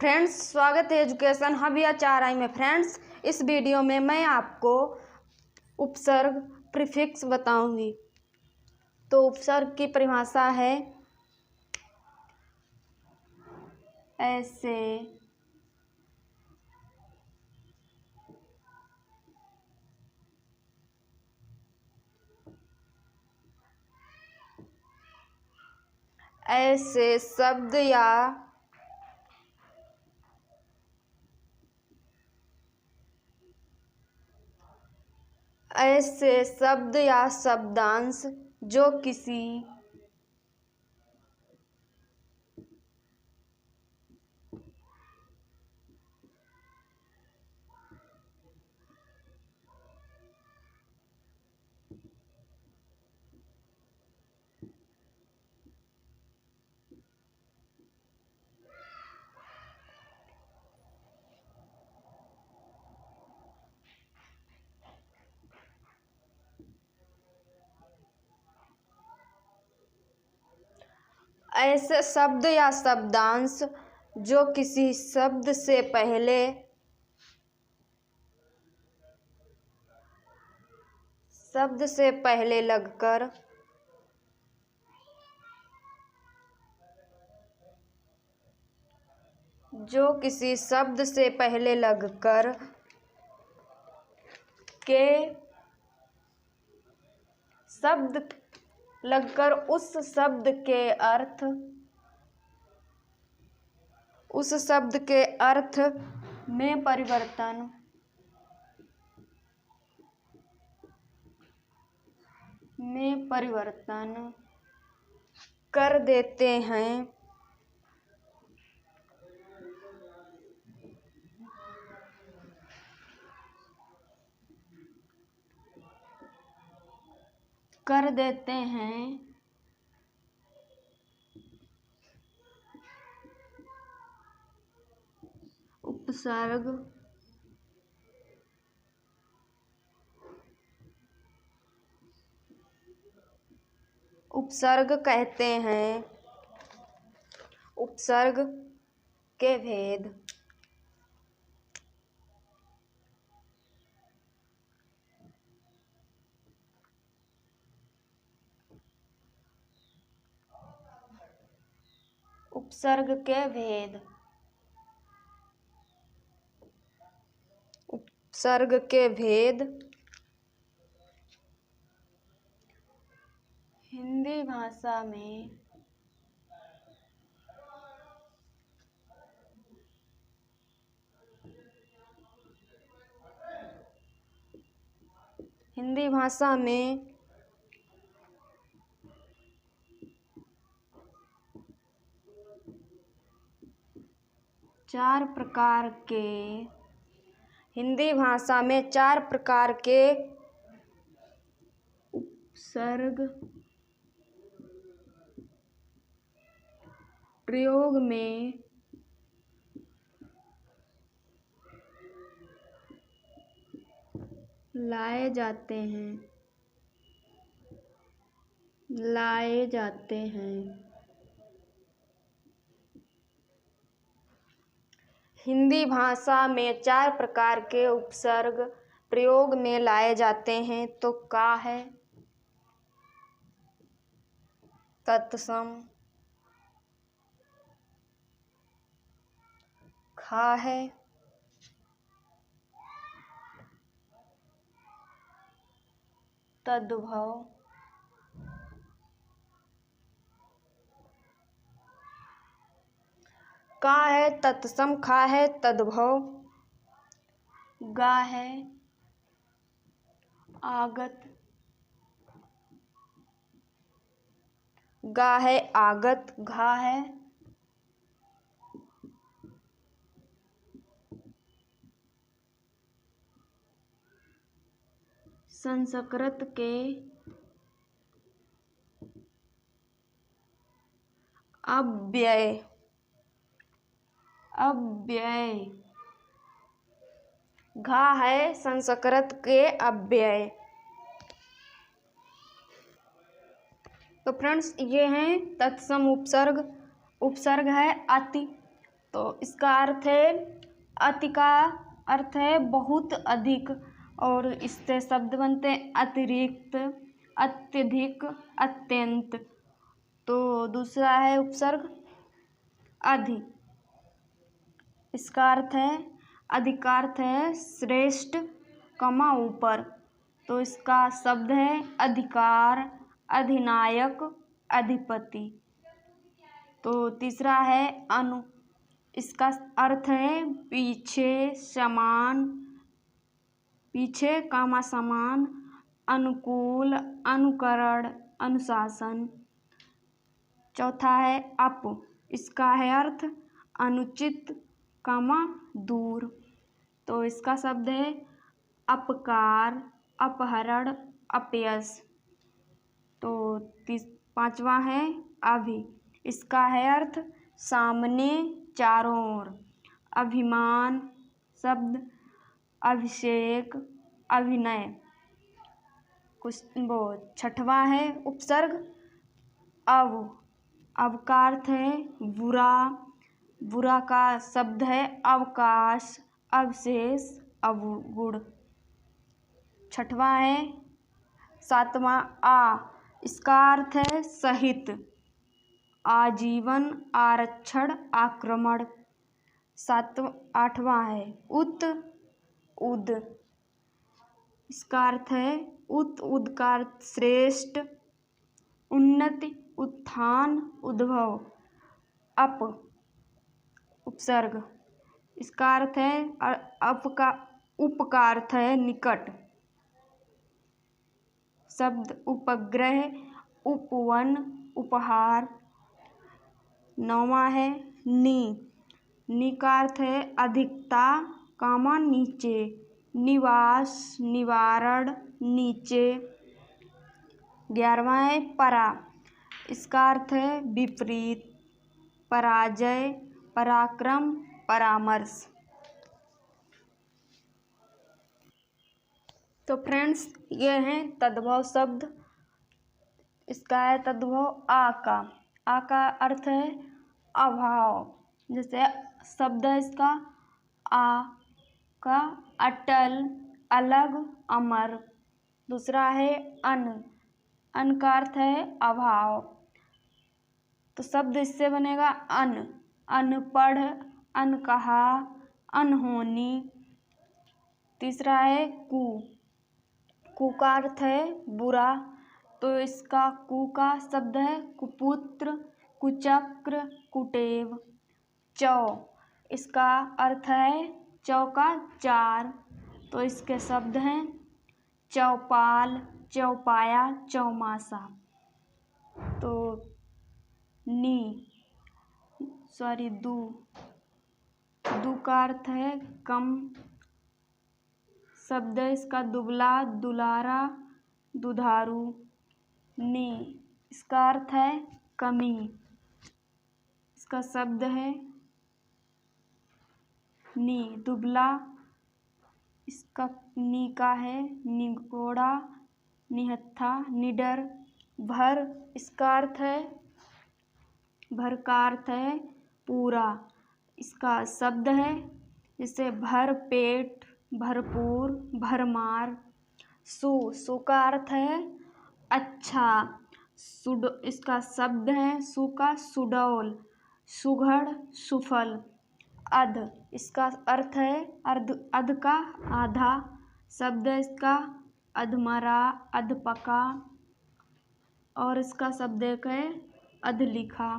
Friends, स्वागत है education hub या 4i में। फ्रेंड्स, इस वीडियो में मैं आपको उपसर्ग प्रीफिक्स बताऊंगी। तो उपसर्ग की परिभाषा है ऐसे शब्द या शब्दांश जो किसी ऐसे शब्द या शब्दांश जो किसी शब्द से पहले लगकर उस शब्द के अर्थ में परिवर्तन कर देते हैं उपसर्ग कहते हैं। उपसर्ग के भेद। उपसर्ग के भेद हिंदी भाषा में 4 प्रकार के उपसर्ग प्रयोग में लाए जाते हैं। हिंदी भाषा में 4 प्रकार के उपसर्ग प्रयोग में लाए जाते हैं। तो का है तत्सम, खा है तद्भव, का है तत्सम, खा है तद्भव, गा है आगत, घा है संस्कृत के अव्यय, घा है संस्कृत के अव्यय। तो फ्रेंड्स, ये हैं तत्सम उपसर्ग है अति। तो इसका अर्थ है अति का अर्थ है बहुत अधिक, और इससे शब्द बनते हैं अतिरिक्त, अत्यधिक, अत्यंत। तो दूसरा है उपसर्ग अधि। इसका अर्थ है अधिक का अर्थ है श्रेष्ठ कमा ऊपर। तो इसका शब्द है अधिकार, अधिनायक, अधिपति। तो तीसरा है अनु। इसका अर्थ है पीछे, समान, पीछे कामा समान, अनुकूल, अनुकरण, अनुशासन। चौथा है अप। इसका है अर्थ अनुचित कामा दूर। तो इसका शब्द है अपकार, अपहरण, अपयश। तो पांचवा है अभि। इसका है अर्थ सामने, चारों ओर। अभिमान शब्द, अभिषेक, अभिनय। छठवां है उपसर्ग अव। अव का अर्थ है बुरा, बुरा का शब्द है अवकाश, अवशेष, अवगुण। छठवां है सातवां आ। इसका अर्थ है सहित, आजीवन, आरक्षण, आक्रमण। आठवां है उत, उद। इसका अर्थ है उद का अर्थ श्रेष्ठ, उन्नति, उत्थान, उद्भव। अप उपसर्ग। इसका अर्थ है उप का अर्थ है निकट। शब्द उपग्रह, उपवन, उपहार। नौवां है नी। नी का अर्थ है अधिकता, कामा नीचे, निवास, निवारण, नीचे। 11वां है परा। इसका अर्थ है विपरीत, पराजय, पराक्रम, परामर्श। तो फ्रेंड्स ये हैं तद्भव शब्द। इसका है तद्भव आ का। आ का अर्थ है अभाव। जैसे शब्द है इसका आ का अटल, अलग, अमर। दूसरा है अन। अन का अर्थ है अभाव। तो शब्द इससे बनेगा अन। अनपढ़, अनकहा, अनहोनी। तीसरा है कु। कु का अर्थ है बुरा। तो इसका कु का शब्द है कुपुत्र, कुचक्र, कुटेव। चौ। इसका अर्थ है चौका चार। तो इसके शब्द हैं चौपाल, चौपाया, चौमासा। तो दू का अर्थ है कम। शब्द है इसका दुबला, दुलारा, दुधारू। नी इसका अर्थ है कमी। इसका शब्द है नी दुबला। इसका नी का है निगोड़ा, निहत्था, निडर। भर। इसका अर्थ है भर का अर्थ है पूरा। इसका शब्द है जैसे भर पेट, भरपूर, भरमार। सु का अर्थ है अच्छा। इसका शब्द है सु का सुडौल, सुघड़, सुफल। अध। इसका अर्थ है अध का आधा। शब्द है इसका अधमरा, अधपका। और इसका शब्द एक है अधलिखा।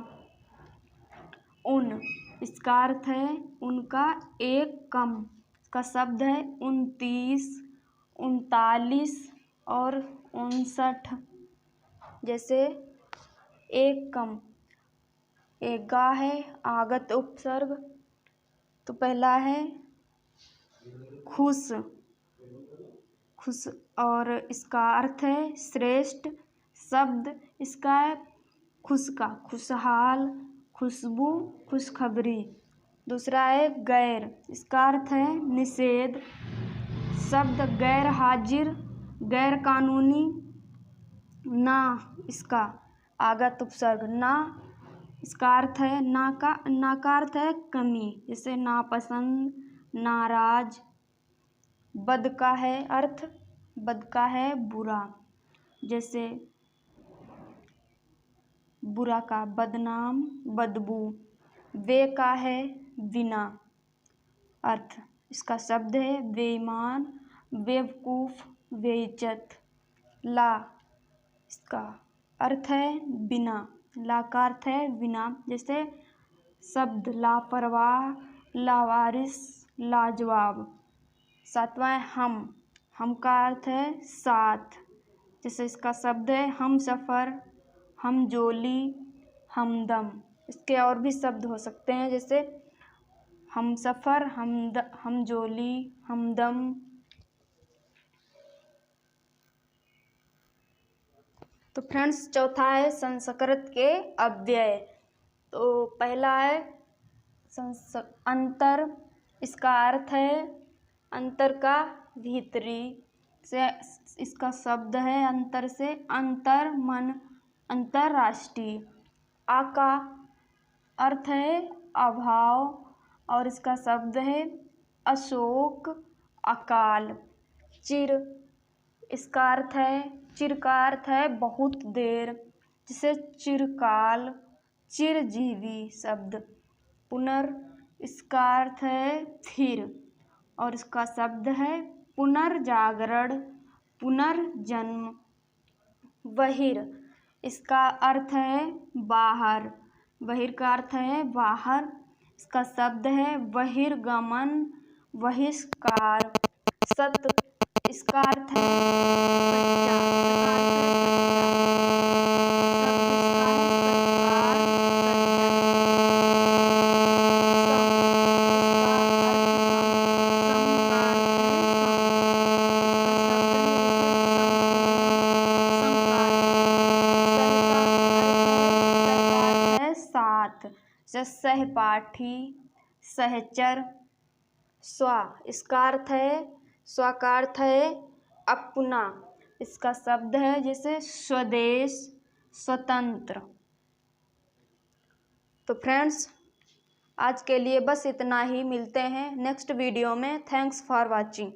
उन। इसका अर्थ है उनका एक कम। इसका शब्द है 29, 39 और 59। जैसे एक कम। एक गा है आगत उपसर्ग। तो पहला है खुश, खुश। और इसका अर्थ है श्रेष्ठ। शब्द इसका है खुश का खुशहाल, खुशबू, खुशखबरी। दूसरा है गैर। इसका अर्थ है निषेध। शब्द गैर हाजिर, गैर कानूनी। ना इसका आगत उपसर्ग ना, इसका अर्थ है ना का अर्थ है कमी, जैसे नापसंद, नाराज। बद का है बुरा, जैसे बुरा का बदनाम, बदबू। वे का है बिना अर्थ, इसका शब्द है बेईमान, बेवकूफ, बेइज्जत। ला, इसका अर्थ है बिना, ला का अर्थ है बिना, जैसे शब्द लापरवाह, लावारिस, लाजवाब। सातवां है हम का अर्थ है साथ, जैसे इसका शब्द है हम सफ़र, हम जोली, हमदम। इसके और भी शब्द हो सकते हैं, जैसे हम सफ़र, हम जोली, हमदम। तो फ्रेंड्स, चौथा है संस्कृत के अव्यय। तो पहला है अंतर, इसका अर्थ है अंतर का भीतरी से, इसका शब्द है अंतर से अंतर मन, अंतरराष्ट्रीय। आ का अर्थ है अभाव और इसका शब्द है अशोक, अकाल। चिर, इसका अर्थ है चिर का अर्थ है बहुत देर, जिसे चिरकाल, चिरजीवी शब्द। पुनर, इसका अर्थ है फिर और इसका शब्द है पुनर्जागरण, पुनर्जन्म। बहिर, इसका अर्थ है बाहर, बहिर का अर्थ है बाहर, इसका शब्द है बहिर्गमन, बहिष्कार। सत, इसका अर्थ है सच्चा, सहपाठी, सहचर। स्व, इसका अर्थ है अपना, इसका शब्द है जैसे स्वदेश, स्वतंत्र। तो फ्रेंड्स, आज के लिए बस इतना ही, मिलते हैं नेक्स्ट वीडियो में। Thanks for watching.